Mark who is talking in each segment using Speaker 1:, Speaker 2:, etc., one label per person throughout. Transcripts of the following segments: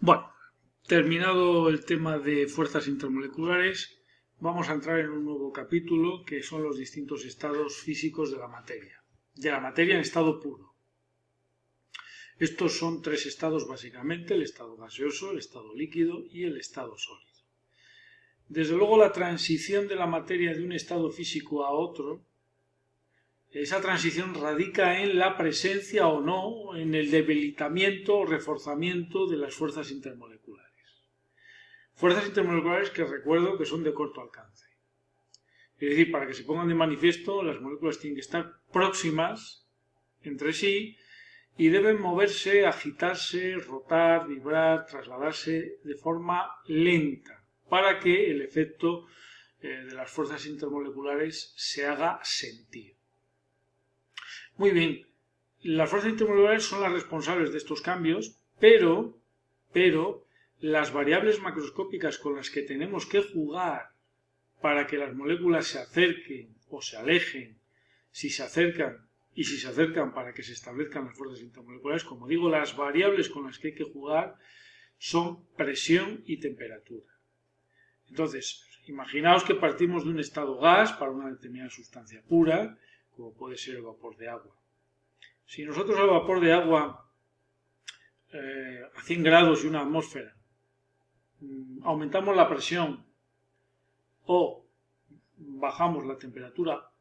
Speaker 1: Bueno, terminado el tema de fuerzas intermoleculares, vamos a entrar en un nuevo capítulo que son los distintos estados físicos de la materia en estado puro. Estos son tres estados básicamente: el estado gaseoso, el estado líquido y el estado sólido. Desde luego, la transición de la materia de un estado físico a otro, esa transición radica en la presencia o no, en el debilitamiento o reforzamiento de las fuerzas intermoleculares. Fuerzas intermoleculares que recuerdo que son de corto alcance. Es decir, para que se pongan de manifiesto, las moléculas tienen que estar próximas entre sí y deben moverse, agitarse, rotar, vibrar, trasladarse de forma lenta para que el efecto de las fuerzas intermoleculares se haga sentir. Muy bien, las fuerzas intermoleculares son las responsables de estos cambios, pero las variables macroscópicas con las que tenemos que jugar para que las moléculas se acerquen o se alejen, si se acercan y si se acercan para que se establezcan las fuerzas intermoleculares, como digo, las variables con las que hay que jugar son presión y temperatura. Entonces, imaginaos que partimos de un estado gas para una determinada sustancia pura, como puede ser el vapor de agua. Si nosotros al vapor de agua a 100 grados y una atmósfera aumentamos la presión o bajamos la temperatura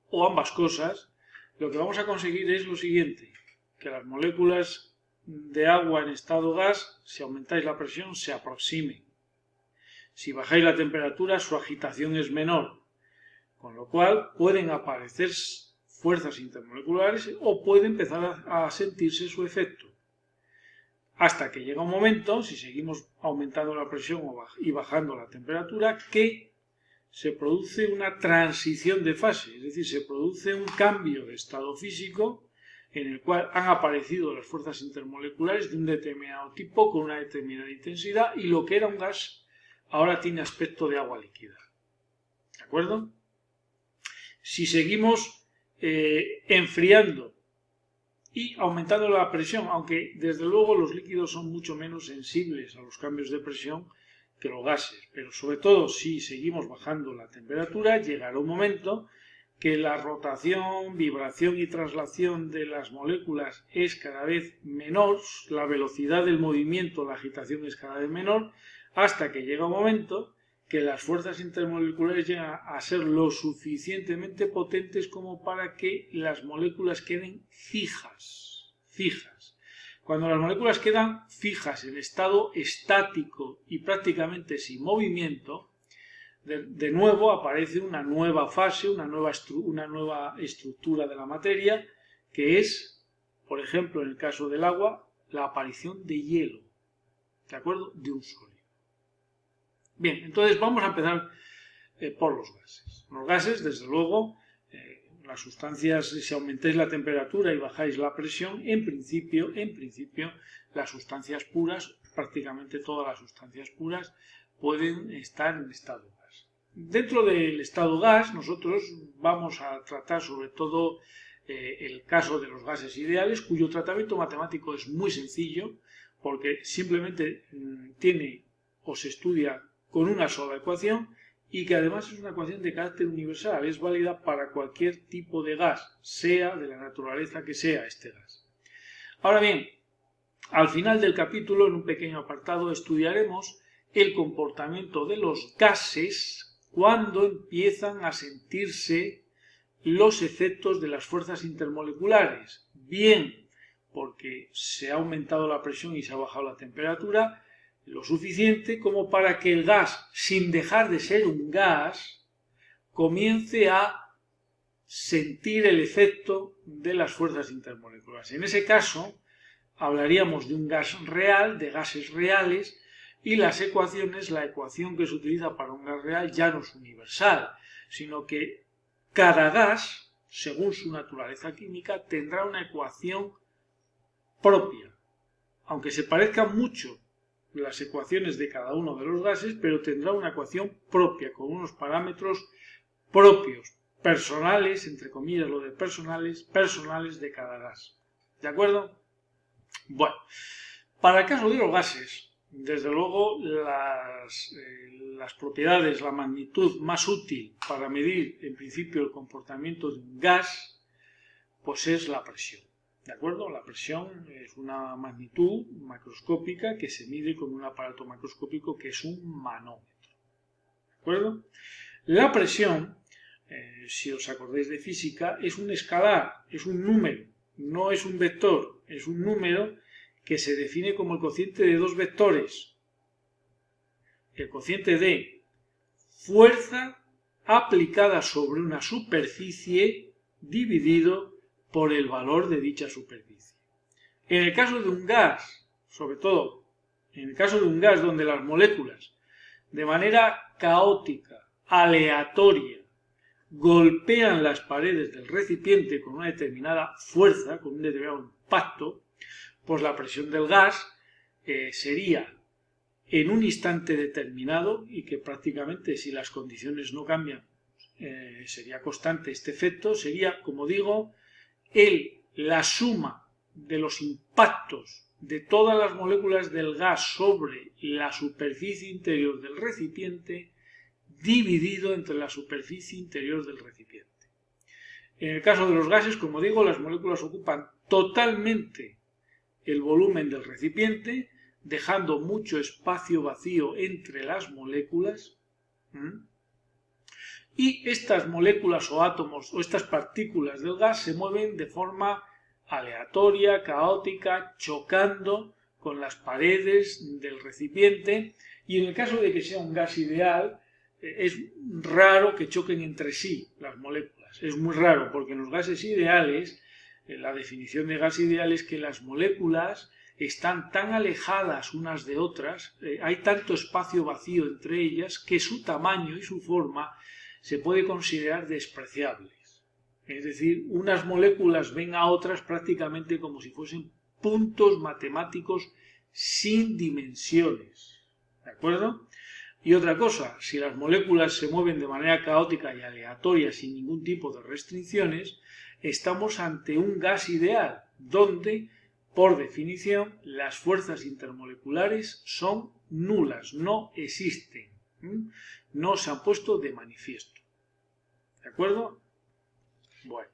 Speaker 1: o ambas cosas, lo que vamos a conseguir es lo siguiente: que las moléculas de agua en estado gas, si aumentáis la presión, se aproximen. Si bajáis la temperatura, su agitación es menor, con lo cual pueden aparecer fuerzas intermoleculares o puede empezar a sentirse su efecto. Hasta que llega un momento, si seguimos aumentando la presión y bajando la temperatura, que se produce una transición de fase, es decir, se produce un cambio de estado físico en el cual han aparecido las fuerzas intermoleculares de un determinado tipo con una determinada intensidad y lo que era un gas ahora tiene aspecto de agua líquida. ¿De acuerdo? Si seguimos enfriando y aumentando la presión, aunque desde luego los líquidos son mucho menos sensibles a los cambios de presión que los gases, pero sobre todo si seguimos bajando la temperatura, llegará un momento que la rotación, vibración y traslación de las moléculas es cada vez menor, la velocidad del movimiento, la agitación es cada vez menor, hasta que llega un momento que las fuerzas intermoleculares llegan a ser lo suficientemente potentes como para que las moléculas queden fijas. Cuando las moléculas quedan fijas en estado estático y prácticamente sin movimiento, de nuevo aparece una nueva fase, una nueva estructura de la materia, que es, por ejemplo, en el caso del agua, la aparición de hielo, ¿de acuerdo? De un sólido. Bien, entonces vamos a empezar por los gases. Los gases, desde luego, las sustancias, si aumentáis la temperatura y bajáis la presión, en principio, las sustancias puras, prácticamente todas las sustancias puras, pueden estar en estado gas. Dentro del estado gas, nosotros vamos a tratar sobre todo el caso de los gases ideales, cuyo tratamiento matemático es muy sencillo, porque simplemente tiene o se estudia con una sola ecuación y que además es una ecuación de carácter universal, es válida para cualquier tipo de gas, sea de la naturaleza que sea este gas. Ahora bien, al final del capítulo, en un pequeño apartado, estudiaremos el comportamiento de los gases cuando empiezan a sentirse los efectos de las fuerzas intermoleculares, bien porque se ha aumentado la presión y se ha bajado la temperatura, lo suficiente como para que el gas, sin dejar de ser un gas, comience a sentir el efecto de las fuerzas intermoleculares. En ese caso, hablaríamos de un gas real, de gases reales, y las ecuaciones, la ecuación que se utiliza para un gas real ya no es universal, sino que cada gas, según su naturaleza química, tendrá una ecuación propia, aunque se parezcan mucho las ecuaciones de cada uno de los gases, pero tendrá una ecuación propia, con unos parámetros propios, personales, entre comillas lo de personales de cada gas. ¿De acuerdo? Bueno, para el caso de los gases, Desde luego, las propiedades, la magnitud más útil para medir, en principio, el comportamiento de un gas, pues es la presión. ¿De acuerdo? La presión es una magnitud macroscópica que se mide con un aparato macroscópico que es un manómetro. ¿De acuerdo? La presión, si os acordáis de física, es un escalar, es un número, no es un vector, es un número que se define como el cociente de dos vectores. El cociente de fuerza aplicada sobre una superficie dividido por el valor de dicha superficie. En el caso de un gas, sobre todo, en el caso de un gas donde las moléculas, de manera caótica, aleatoria, golpean las paredes del recipiente con una determinada fuerza, con un determinado impacto, pues la presión del gas sería en un instante determinado y que prácticamente si las condiciones no cambian sería constante este efecto, sería, como digo, la suma de los impactos de todas las moléculas del gas sobre la superficie interior del recipiente dividido entre la superficie interior del recipiente. En el caso de los gases, como digo, las moléculas ocupan totalmente el volumen del recipiente, dejando mucho espacio vacío entre las moléculas. Y estas moléculas o átomos o estas partículas del gas se mueven de forma aleatoria, caótica, chocando con las paredes del recipiente. Y en el caso de que sea un gas ideal, es raro que choquen entre sí las moléculas. Es muy raro porque en los gases ideales, la definición de gas ideal es que las moléculas están tan alejadas unas de otras, hay tanto espacio vacío entre ellas que su tamaño y su forma se puede considerar despreciables. Es decir, unas moléculas ven a otras prácticamente como si fuesen puntos matemáticos sin dimensiones. ¿De acuerdo? Y otra cosa, si las moléculas se mueven de manera caótica y aleatoria sin ningún tipo de restricciones, estamos ante un gas ideal, donde, por definición, las fuerzas intermoleculares son nulas, no existen, no se han puesto de manifiesto. ¿De acuerdo? Bueno.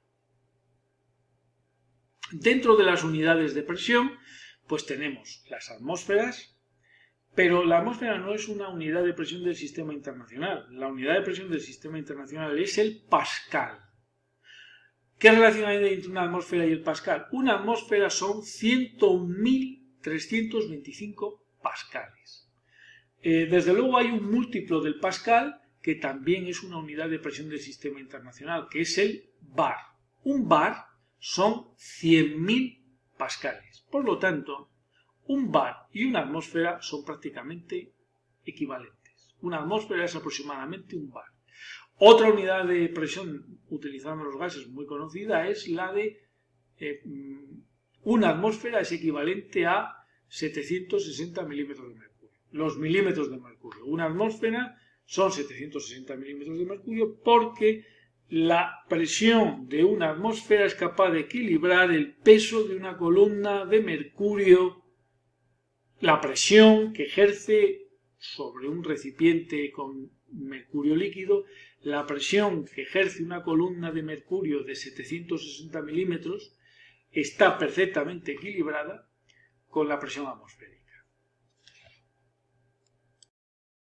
Speaker 1: Dentro de las unidades de presión, pues tenemos las atmósferas, pero la atmósfera no es una unidad de presión del sistema internacional. La unidad de presión del sistema internacional es el pascal. ¿Qué relación hay entre una atmósfera y el pascal? Una atmósfera son 101.325 pascales. Desde luego hay un múltiplo del pascal que también es una unidad de presión del sistema internacional, que es el bar. Un bar son 100.000 pascales. Por lo tanto, un bar y una atmósfera son prácticamente equivalentes. Una atmósfera es aproximadamente un bar. Otra unidad de presión utilizando los gases muy conocida es la de una atmósfera es equivalente a 760 milímetros de mercurio. Los milímetros de mercurio. Una atmósfera son 760 milímetros de mercurio porque la presión de una atmósfera es capaz de equilibrar el peso de una columna de mercurio. La presión que ejerce sobre un recipiente con mercurio líquido, la presión que ejerce una columna de mercurio de 760 milímetros está perfectamente equilibrada con la presión atmosférica.